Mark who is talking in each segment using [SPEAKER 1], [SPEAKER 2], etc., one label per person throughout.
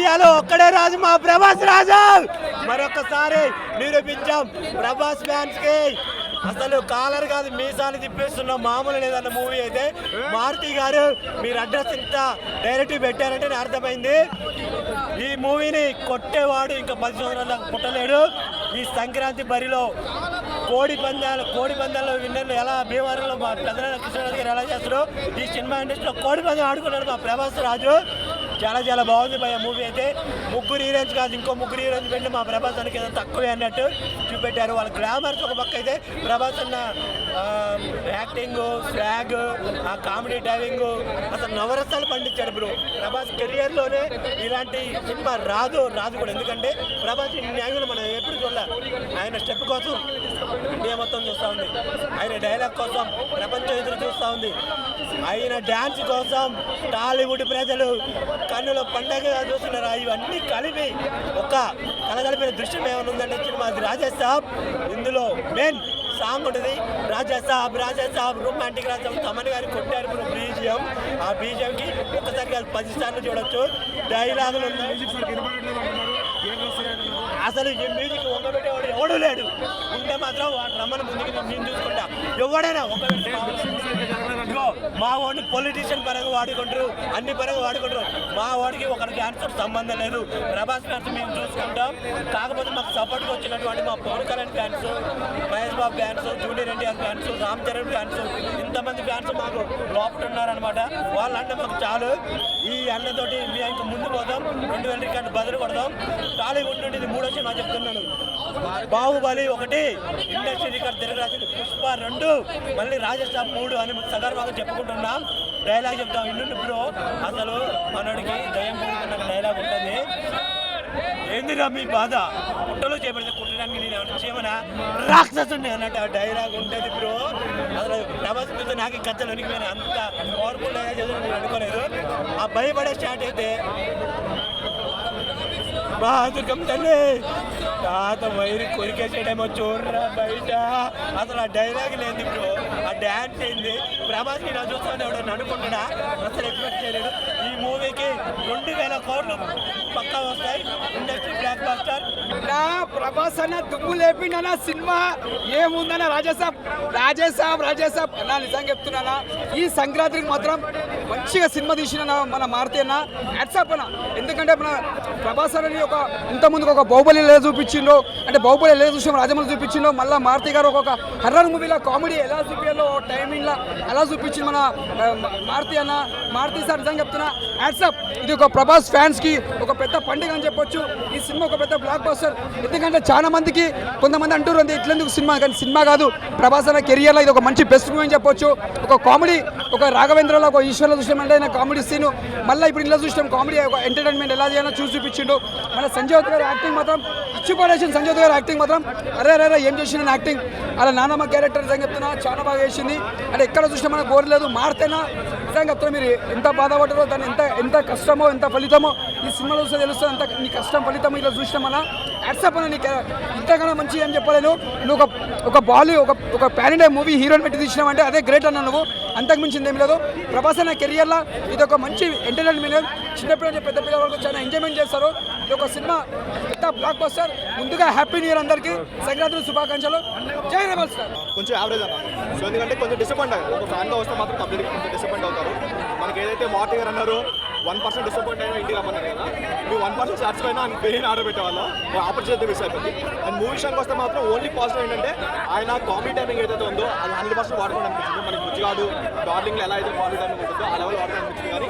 [SPEAKER 1] ఇండియాలో ఒక్కడే రాజు మా ప్రభాస్ రాజు. మరొకసారి నిరూపించాం ప్రభాస్ ఫ్యాన్స్ కి. అసలు కాలర్ కాదు మీసాలు తిప్పేస్తున్న మామూలు లేదన్న మూవీ అయితే. మారుతి గారు మీరు అడ్రస్ ఇంత డైరెక్ట్ పెట్టారంటే నేను అర్థమైంది. ఈ మూవీని కొట్టేవాడు ఇంకా 10 సంవత్సరాల దాకా పుట్టలేడు. ఈ సంక్రాంతి బరిలో కోడి పందాల్లో విన్నర్లు ఎలా భీమవరంలో మా పెద్దల కృష్ణరాజు గారు ఎలా చేస్తారో ఈ సినిమా ఇండస్ట్రీలో కోడి పందెం ఆడుకున్నాడు మా ప్రభాస్ రాజు. చాలా బాగుంది భయ మూవీ అయితే. ముగ్గురు హీరోయిన్స్ కాదు ఇంకో ముగ్గురు హీరోయిన్స్ పెట్టి మా ప్రభాస్ అన్నకి ఏదో తక్కువే అన్నట్టు చూపెట్టారు. వాళ్ళ గ్లామర్స్ ఒక పక్క అయితే ప్రభాస్ అన్న యాక్టింగ్, స్వాగ్, ఆ కామెడీ టైమింగ్ అసలు నవరసాలు పండించాడు బ్రో. ప్రభాస్ కెరియర్లోనే ఇలాంటి సినిమా రాదు కూడా. ఎందుకంటే ప్రభాస్ న్యాయంలో మనం ఎప్పుడు చూడాలి. ఆయన స్టెప్ కోసం ఇండియా మొత్తం చూస్తూ ఉంది, ఆయన డైలాగ్ కోసం ప్రపంచం ఎదురు చూస్తూ ఉంది, ఆయన డ్యాన్స్ కోసం టాలీవుడ్ ప్రజలు కన్నుల పండగగా చూస్తున్నారు. ఇవన్నీ కలిపి ఒక కలగలిపిన దృశ్యం ఏమైనా ఉందంటే సినిమా అది రాజాసాబ్. ఇందులో మెయిన్ సాంగ్ ఉంటుంది రాజాసాబ్ రొమాంటిక్ రాజాసాబ్. తమన్ గారి కొట్టారు ఇప్పుడు బీజిఎం. ఆ బీజిఎంకి ఒక్కసారి కాదు 10 సార్లు చూడొచ్చు. డైలాగులు అసలు ఈ మ్యూజిక్ వంగబెట్టేవాడు ఎవడు లేడు. ఉంటే మాత్రం రమ్మని ముందుకు నేను చూసుకుంటా. ఎవడైనా మా వాడిని పొలిటీషియన్ పరంగా వాడుకుంటారు, అన్ని పరంగా వాడుకుంటారు. మా వాడికి ఒకరికి ఆన్సర్ సంబంధం లేదు. ప్రభాస్ ఫ్యాన్స్ మేము చూసుకుంటాం. కాకపోతే మాకు సపోర్ట్గా వచ్చినటువంటి మా Pawan Kalyan fans, Mahesh Babu fans, junior NTR fans, Ram Charan fans, ఇంతమంది ఫ్యాన్స్ మాకు లోపల ఉన్నారనమాట. వాళ్ళంటే మాకు చాలు. ఈ అన్నతోటి మేము ఇంకా ముందు పోదాం. 2000 రికార్డు బదులు కొడదాం. టాలీవుడ్ నుండి ఇది 3వ సినిమా చెప్తున్నాను. బాహుబలి 1 ఇండస్ట్రీ రికార్డు తిరగరాసింది. పుష్ప 2 మళ్ళీ రాజసాబ్ 3 అని సగర్వంగా చెప్పుకుంటున్నాం. డైలాగ్ చెప్తాం ఇల్లు బ్రో. అసలు మనోడికి దయ్యం పూడుతున్న డైలాగ్ ఉంటుంది. ఏందిరా మీ బాధ? పుట్టలో చేపడితే కుట్టడానికి నేను చేయమనా రాక్షసుని అన్నట్టు ఆ డైలాగ్ ఉంటుంది బ్రో. అసలు ప్రభాస్ మీద నాకు గచ్చలు వణికిపోయినా. అంత పవర్ఫుల్ డైలాగ్ చదువు నేను అనుకోలేదు. ఆ భయపడే స్టార్ట్ అయితే బాధకం తల్లి తాత వైరు కొరికేసేటేమో చూడరా బయట. అసలు ఆ డైలాగ్ లేదు బ్రో. ఆ డ్యాన్స్ ఏంది? ప్రభాస్కి నా చూస్తాను ఎవడని అనుకుంటున్నా. అసలు ఎక్స్పెక్ట్ చేయలేదు. ఈ మూవీకి 2000 కోట్లు పక్కా వస్తాయి. Industry black buster.
[SPEAKER 2] ప్రభాస్ అన్న దుమ్ము లేపిండన్న సినిమా ఏముందన్న రాజాసాబ్ అన్న నిజంగా చెప్తున్నానా. ఈ సంక్రాంతికి మాత్రం మంచిగా సినిమా తీసిన మన మారుతి అన్న హ్యాట్సాప్ అన్న. ఎందుకంటే మన ప్రభాస్ అన్నని ఇంతకుముందుకు ఒక బాహుబలి ఎలా చూపించిండో, అంటే బాహుబలి ఎలా చూసాం రాజమౌళి చూపించిండో, మళ్ళీ మారుతి గారు ఒక హర్రర్ మూవీలో కామెడీ ఎలా చూపించాలో టైమింగ్లో అలా చూపించింది మన మారుతి సార్. నిజంగా చెప్తున్నా హ్యాట్సాప్. ఇది ఒక ప్రభాస్ ఫ్యాన్స్కి ఒక పెద్ద పండుగ అని చెప్పొచ్చు. ఈ సినిమా ఒక పెద్ద బ్లాక్ బస్టర్. ఎందుకంటే చాలా మందికి కొంతమంది అంటారు అంతే ఇట్లెందుకు సినిమా, కానీ సినిమా కాదు. ప్రభాస్ అన్న కెరియర్లో ఇది ఒక మంచి బెస్ట్ మూవీ అని చెప్పొచ్చు. ఒక కామెడీ, ఒక రాఘవేంద్రలో ఒక ఈశ్వర్లో చూసామంటే కామెడీ సీను, మళ్ళీ ఇప్పుడు ఇలా చూసాం కామెడీ ఒక ఎంటర్టైన్మెంట్ ఎలా చేయాలో చూపించిండు. మన సంజయ్ దత్ గారి యాక్టింగ్ మాత్రం ఇచ్చిపడేసింది. సంజయ్ దత్ గారి యాక్టింగ్ మాత్రం అరే ఏం చేసిన యాక్టింగ్. అలా నానమ్మ క్యారెక్టర్ నిజంగా చెప్తున్నా చాలా బాగా చేసింది. అంటే ఎక్కడ చూసినా మనకు కోరలేదు. మారుతేనా నిజంగా చెప్తున్నా మీరు ఎంత బాధపడ్డారో, దాన్ని ఎంత కష్టమో ఎంత ఫలితమో ఈ సినిమాలో చూస్తే తెలుస్తుంది. అంత నీ కష్టం ఫలితం ఇలా చూసినా మన యాడ్సప్ అని నీకు ఇంతకన్నా మంచి అని చెప్పలేను. నువ్వు ఒక ప్యాన్ ఇండియా మూవీ హీరోని పెట్టి తీసినావంటే అదే గ్రేట్ అన్న. నువ్వు అంతకు మించింది ఏం లేదు. ప్రభాస్ అన్న కెరియర్లో ఇది ఒక మంచి ఎంటర్టైన్మెంట్. చిన్నపిల్లలు పెద్ద పిల్లల వరకు చాలా ఎంజాయ్మెంట్ చేస్తారు. ఇది ఒక సినిమా పెద్ద బ్లాక్ బస్టర్. ముందుగా హ్యాపీ న్యూ ఇయర్ అందరికీ, సంక్రాంతి శుభాకాంక్షలు. జై రెబల్ స్టార్.
[SPEAKER 3] కొంచెం యావరేజ్ అన్న. సో ఎందుకంటే కొంచెం డిసప్పాయింట్ అయ్యారు. ఒక ఫ్యాన్గా వస్తే మాత్రం కంప్లీట్గా కొంచెం డిసప్పాయింట్ అవుతారు. మనకి ఏదైతే మారుతి గారు అన్నారు 1% డిసప్పాయింట్ అయినా ఇంటికి రమ్మన్నారు కదా, మీరు 1% సాటిస్ఫై అయినా ఆయన పెయిన్ ఆర్డర్ పెట్టేవాళ్ళం. ఆపర్చునిటీ మిస్ అయిపోయింది. అండ్ మూవీ విషయానికి వస్తే మాత్రం ఓన్లీ పాజిటివ్ ఏంటంటే ఆయన కామెడీ టైమింగ్ ఏదైతే ఉందో అది 100% వాడుకోవడం అనిపించింది. మనకి ముచ్చిగాడు డార్లింగ్లో ఎలా అయితే కామెడీ టైమింగ్ ఉంటుందో ఆ లెవెల్ వాడుకోవడం అనిపించింది. కానీ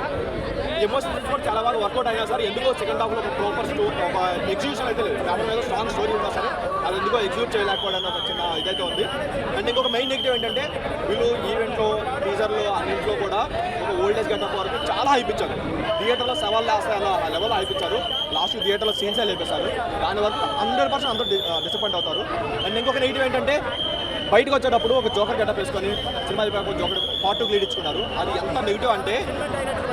[SPEAKER 3] ఎమోషనల్స్ కూడా చాలా బాగా వర్కౌట్ అయినా సరే ఎందుకో సెకండ్ హాఫ్లో ఒక ప్రాపర్ ఒక ఎగ్జిక్యూషన్ అయితే లేదు. దాని మీద స్ట్రాంగ్ స్టోరీ ఉన్నా సరే అది ఎందుకో ఎగ్జిక్యూట్ చేయలేకపోవడం ఒక చిన్న ఇదైతే ఉంది. అండ్ ఇంకొక మెయిన్ నెగిటివ్ ఏంటంటే వీళ్ళు ఈవెంట్లో టీజర్లో అన్నింట్లో కూడా ఒక ఓల్డేజ్ గెటప్ వరకు చాలా హైపించారు. థియేటర్లో సవాళ్ళు వేస్తే అలా ఆ లెవెల్లో హైపించారు. లాస్ట్ థియేటర్లో సీన్సే లేపేశారు. దాని వరకు 100% అందరూ డిసప్పాయింట్ అవుతారు. అండ్ ఇంకొక నెగిటివ్ ఏంటంటే బయటకు వచ్చేటప్పుడు ఒక జోకర్ గెటప్ వేసుకొని సినిమా జోకర్ పార్ట్ 2 లీడ్ ఇచ్చుకున్నారు. అది ఎంత నెగిటివ్ అంటే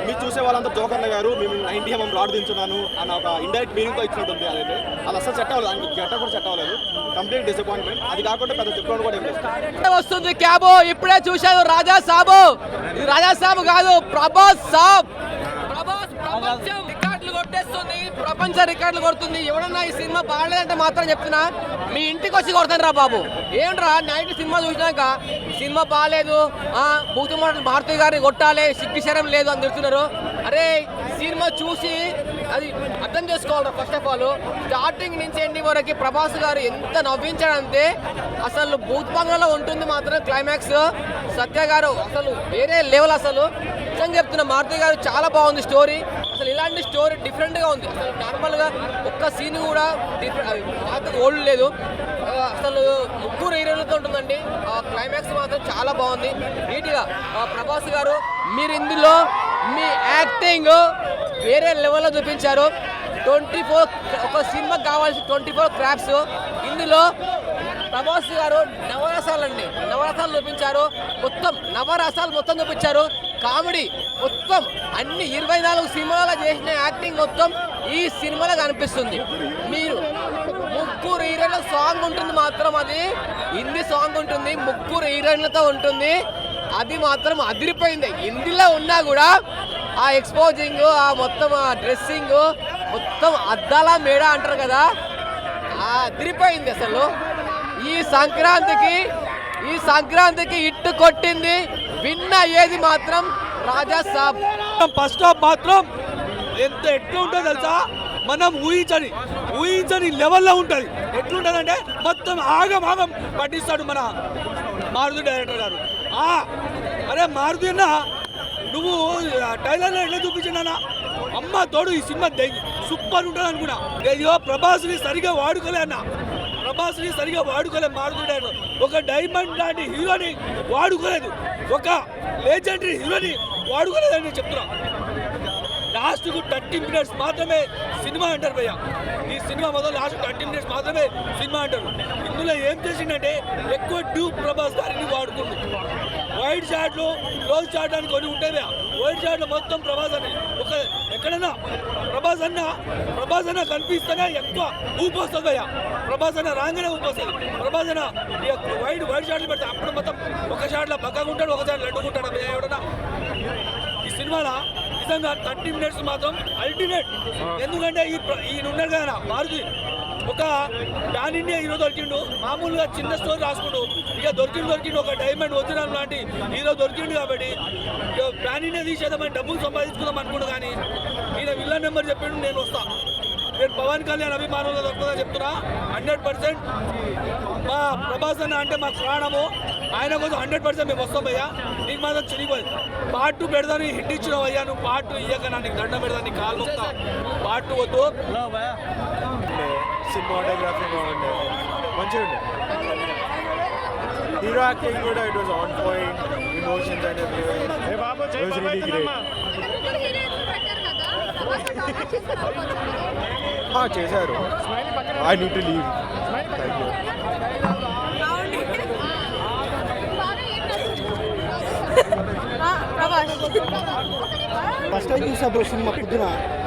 [SPEAKER 3] మీరు చూసే వాళ్ళంతా జోకర్లు గారు మేము 90 mm రాడ్ దించున్నాను అన్న ఒక ఇండైరెక్ట్ మీనింగ్తో ఇచ్చినట్టుంది. అదైతే అది అసలు సెట్ అవ్వలేదు. గెటప్ కూడా సెట్ అవ్వలేదు. Complete disappointment. అది కాకుండా పెద్ద చెప్పుకోవడం కూడా ఏం లేదు.
[SPEAKER 4] వస్తుంది క్యాబో. ఇప్పుడే చూశాను రాజాసాబు. ఇది రాజాసాబు కాదు, ప్రభాస్ సాబ్. ప్రభాస్ ప్రపంచం రికార్డులు కొట్టేస్తుంది, ప్రపంచ రికార్డులు కొడుతుంది. ఎవడన్నా ఈ సినిమా బాగలేదంటే మాత్రం చెప్తున్నా, మీ ఇంటికి వచ్చి కొడతాను రా బాబు. ఏంట్రా నైట్ సినిమా చూసినాక సినిమా బాగాలేదు, భూతమాటలు భారతి గారిని కొట్టాలి, సిగ్గుశరం లేదు అని తిడుతున్నారు. అరే సినిమా చూసి అది అర్థం చేసుకోవాలి. ఫస్ట్ ఆఫ్ ఆల్ స్టార్టింగ్ నుంచి ఎండింగ్ వరకు ప్రభాస్ గారు ఎంత నవ్వించాడంటే అసలు భూత్ బంగ్లాలో ఉంటుంది మాత్రం క్లైమాక్స్. సత్య గారు అసలు వేరే లెవెల్. అసలు నిజంగా చెప్తున్నా, మారుతి గారు చాలా బాగుంది స్టోరీ. అసలు ఇలాంటి స్టోరీ డిఫరెంట్గా ఉంది. అసలు నార్మల్గా ఒక్క సీన్ కూడా డిఫరెంట్ ఓల్డ్ లేదు. అసలు ముగ్గురు హీరోలతో ఉంటుందండి. ఆ క్లైమాక్స్ మాత్రం చాలా బాగుంది నీట్గా. ప్రభాస్ గారు మీరు ఇందులో మీ యాక్టింగ్ వేరే లెవెల్లో చూపించారు. 24 ఒక సినిమాకి కావాల్సిన 24 క్రాఫ్ట్స్ ఇందులో ప్రభాస్ గారు నవరసాలు చూపించారు. మొత్తం నవరసాలు మొత్తం చూపించారు. కామెడీ మొత్తం అన్ని 24 సినిమాలో చేసిన యాక్టింగ్ మొత్తం ఈ సినిమాలో కనిపిస్తుంది. మీరు ముగ్గురు హీరోయిన్ల సాంగ్ ఉంటుంది మాత్రం, అది హిందీ సాంగ్ ఉంటుంది, ముగ్గురు హీరోయిన్లతో ఉంటుంది. అది మాత్రం అదిరిపోయింది. హిందీలో ఉన్నా కూడా ఆ ఎక్స్పోజింగ్, ఆ మొత్తం ఆ డ్రెస్సింగ్ మొత్తం అద్దాల మేడ అంటారు కదా, అదిరిపోయింది. అసలు ఈ సంక్రాంతికి ఇట్టు కొట్టింది. విన్ అయ్యేది మాత్రం రాజా సాబ్.
[SPEAKER 5] ఫస్ట్ హాఫ్ మాత్రం ఎట్లా ఉంటుంది తెలుసా, మనం ఊహించని లెవెల్లో ఉంటుంది. ఎట్లుంటుందంటే మొత్తం ఆగం పట్టిస్తాడు మన మారుతి డైరెక్టర్ గారు. అరే మారుతి అన్న, నువ్వు టైలర్లో ఎట్లా చూపించినా అమ్మ తోడు ఈ సినిమా సూపర్ ఉంటుంది అనుకున్నా. ఇదిగో ప్రభాస్ని సరిగా వాడుకోలే మారుతి డైరెక్టర్. ఒక డైమండ్ లాంటి హీరోని వాడుకోలేదు, ఒక లెజెండరీ హీరోని వాడుకోలేదని చెప్తున్నా. లాస్ట్కు 30 minutes మాత్రమే సినిమా అంటారు భయ్య. ఈ సినిమా మొదలు లాస్ట్ 30 minutes మాత్రమే సినిమా అంటారు. ఇందులో ఏం చేసిందంటే ఎక్కువ డ్యూప్ ప్రభాస్ గారిని వాడుకుంటు. వైడ్ షాట్లు, క్లోజ్ షాట్ అని కొన్ని ఉంటాయి భయ్య. వైడ్ షాట్లు మొత్తం ప్రభాస్ అని ఒక ఎక్కడైనా ప్రభాస్ అన్న కనిపిస్తేనే ఎక్కువ ఊపు వస్తుంది భయ్య. ప్రభాస్ అన్న రాగానే ఊపు వస్తుంది. ప్రభాస్ అన్న వైడ్ షాట్లు పెడితే అప్పుడు మొత్తం ఒక షాట్లో పక్కగా ఉంటాడు, ఒక షాట్ లడ్డుకుంటాడు భయ్య ఎవడన్నా. ఈ సినిమాలో నిజంగా 30 minutes మాత్రం అల్టిమేట్. ఎందుకంటే ఈయన ఉన్నాడు కదా మారుతి, ఒక ప్యాన్ ఇండియా హీరో దొరికిండు. మామూలుగా చిన్న స్టోరీ రాసుకుంటూ ఇక దొరికిండు ఒక డైమండ్ ఒరిజినల్ లాంటి హీరో దొరికిండు. కాబట్టి ఇక ప్యాన్ ఇండియా తీసేద్దామని డబ్బులు సంపాదించుకుందాం అనుకుంటూ, కానీ ఈయన విల్లన్ నెంబర్ చెప్పిండు, నేను వస్తా. నేను పవన్ కళ్యాణ్ అభిమానులుగా దొరుకుతుందా చెప్తున్నా. 100% మా ప్రభాస్ అన్న అంటే మాకు ప్రాణము. ఆయన కోసం 100% మేము వస్తాం భయ్యా. నీకు మాత్రం చిరిగిపోయింది. పార్ట్ 2 పెడదాని హిట్ ఇచ్చినావు అయ్యా. నువ్వు పార్ట్ 2 ఇయ్యక నీకు దండం పెడదా, నీ కాలు వస్తా. పార్ట్ 2 వద్దు.
[SPEAKER 1] సినిమాటోగ్రఫీ బాగుండే, మంచిగా ఉండే. హీరో యాక్టింగ్ కూడా it was on point. Emotions and everything was really great. చేశారు. I need to leave. Thank you.
[SPEAKER 6] First time చూసా బ్రో సినిమా పొద్దున,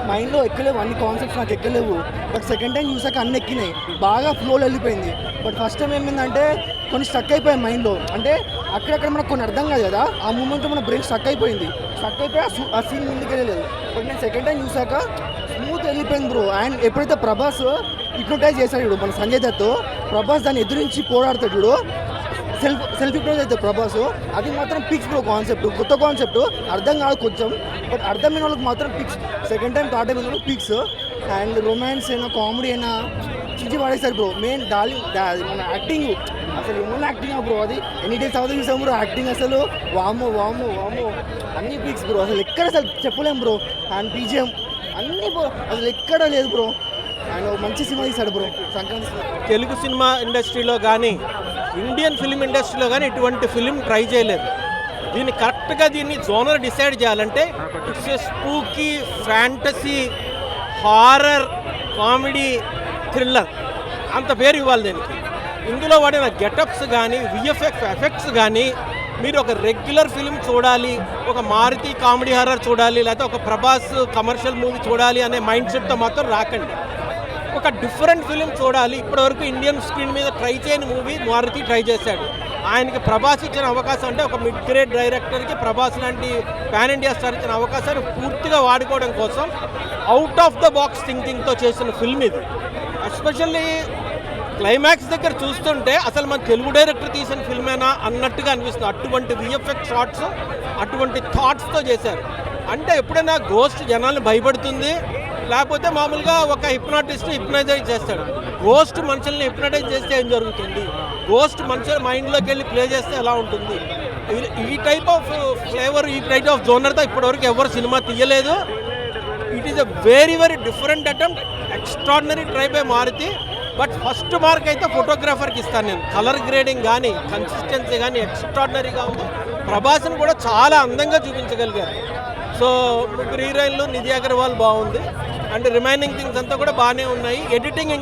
[SPEAKER 6] మైండ్లో ఎక్కలేవు అన్ని కాన్సెప్ట్స్, నాకు ఎక్కలేవు. బట్ సెకండ్ టైం చూసాక అన్ని ఎక్కినాయి, బాగా ఫ్లోలో వెళ్ళిపోయింది. బట్ ఫస్ట్ టైం ఏమైందంటే కొన్ని స్టక్ అయిపోయాయి మైండ్లో. అంటే అక్కడక్కడ మనకు కొన్ని అర్థం కాదు కదా, ఆ మూమెంట్లో మన బ్రెయిన్ స్టక్ అయిపోయి ఆ సీన్ ముందుకు వెళ్ళలేదు. బట్ నేను సెకండ్ టైం చూసాక స్మూత్ వెళ్ళిపోయింది బ్రో. అండ్ ఎప్పుడైతే ప్రభాస్ హిప్నోటైజ్ చేశాడు చూడు మన సంజయ్ దత్, ప్రభాస్ దాన్ని ఎదురించి పోరాడతాడు చూడు, సెల్ఫ్ హిప్నోటైజ్ అయితే ప్రభాస్, అది మాత్రం పిక్స్ బ్రో. కాన్సెప్ట్ కొత్త కాన్సెప్ట్, అర్థం కాదు కొంచెం, బట్ అర్థమైన వాళ్ళకి మాత్రం peaks. Second time third time అయిన పిక్స్. అండ్ రొమాన్స్ అయినా కామెడీ అయినా చించి పడేశారు బ్రో. మెయిన్ డార్లింగ్ మన యాక్టింగ్, అసలు ఏమన్నా యాక్టింగ్ బ్రో. అది ఎన్ని డేస్ అవుతుంది చూసాం బ్రో యాక్టింగ్, అసలు వాము అన్ని పిక్స్ బ్రో. అసలు ఎక్కడ అసలు చెప్పలేం బ్రో. అండ్ బీజిఎం అన్ని బ్రో, అసలు ఎక్కడ లేదు బ్రో. అండ్ మంచి సినిమా తీశాడు బ్రో సంక్రాంతి.
[SPEAKER 7] తెలుగు సినిమా ఇండస్ట్రీలో కానీ ఇండియన్ ఫిలిం ఇండస్ట్రీలో కానీ ఇటువంటి ఫిలిం ట్రై చేయలేదు. దీన్ని కరెక్ట్గా జోనర్ డిసైడ్ చేయాలంటే it's a spooky fantasy horror comedy thriller అంత పేరు ఇవ్వాలి దీనికి. ఇందులో వాడిన గెటప్స్ కానీ విఎఫ్ఎక్స్ ఎఫెక్ట్స్ కానీ మీరు ఒక రెగ్యులర్ ఫిలిం చూడాలి, ఒక మారుతి కామెడీ హారర్ చూడాలి, లేకపోతే ఒక ప్రభాస్ కమర్షియల్ మూవీ చూడాలి అనే మైండ్ సెట్తో మాత్రం రాకండి. ఒక డిఫరెంట్ ఫిలిం చూడాలి. ఇప్పటివరకు ఇండియన్ స్క్రీన్ మీద ట్రై చేయని మూవీ మారుతి ట్రై చేశాడు. ఆయనకి ప్రభాస్ ఇచ్చిన అవకాశం అంటే ఒక మిడ్ గ్రేడ్ డైరెక్టర్కి ప్రభాస్ లాంటి పాన్ ఇండియా స్టార్ ఇచ్చిన అవకాశాన్ని పూర్తిగా వాడుకోవడం కోసం అవుట్ ఆఫ్ ద బాక్స్ థింకింగ్తో చేసిన ఫిల్మ్ ఇది. ఎస్పెషల్లీ క్లైమాక్స్ దగ్గర చూస్తుంటే అసలు మన తెలుగు డైరెక్టర్ తీసిన ఫిల్మేనా అన్నట్టుగా అనిపిస్తుంది. అటువంటి విఎఫ్ఎక్స్ షాట్స్, అటువంటి థాట్స్తో చేశారు. అంటే ఎప్పుడైనా గోస్ట్ జనాలను భయపడుతుంది, లేకపోతే మామూలుగా ఒక హిప్నాటిస్ట్ హిప్నటైజ్ చేస్తాడు. గోస్ట్ మనుషుల్ని హిప్నటైజ్ చేస్తే ఏం జరుగుతుంది, గోస్ట్ మనుషుల మైండ్లోకి వెళ్ళి ప్లే చేస్తే ఎలా ఉంటుంది, ఈ టైప్ ఆఫ్ ఫ్లేవర్, ఈ టైప్ ఆఫ్ జోనర్తో ఇప్పటివరకు ఎవరు సినిమా తీయలేదు. It is a very very different attempt, extraordinary try by Maruthi. But first mark అయితే ఫోటోగ్రాఫర్కి ఇస్తాను నేను. కలర్ గ్రేడింగ్ కానీ కన్సిస్టెన్సీ కానీ ఎక్స్ట్రాడినరీగా ఉంది. ప్రభాస్ని కూడా చాలా అందంగా చూపించగలిగారు. సో ముగ్గురు హీరోయిన్లు, నిధి అగర్వాల్ బాగుంది. అండ్ రిమైనింగ్ థింగ్స్ అంతా కూడా బాగానే ఉన్నాయి. ఎడిటింగ్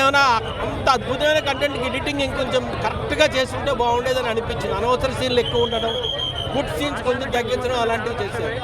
[SPEAKER 7] ఏమైనా అంత అద్భుతమైన కంటెంట్కి ఎడిటింగ్ ఇంకొంచెం కరెక్ట్గా చేస్తుంటే బాగుండేదని అనిపించింది. అనవసర సీన్లు ఎక్కువ ఉండడం, గుడ్ సీన్స్ కొంచెం తగ్గించడం అలాంటివి చేశారు.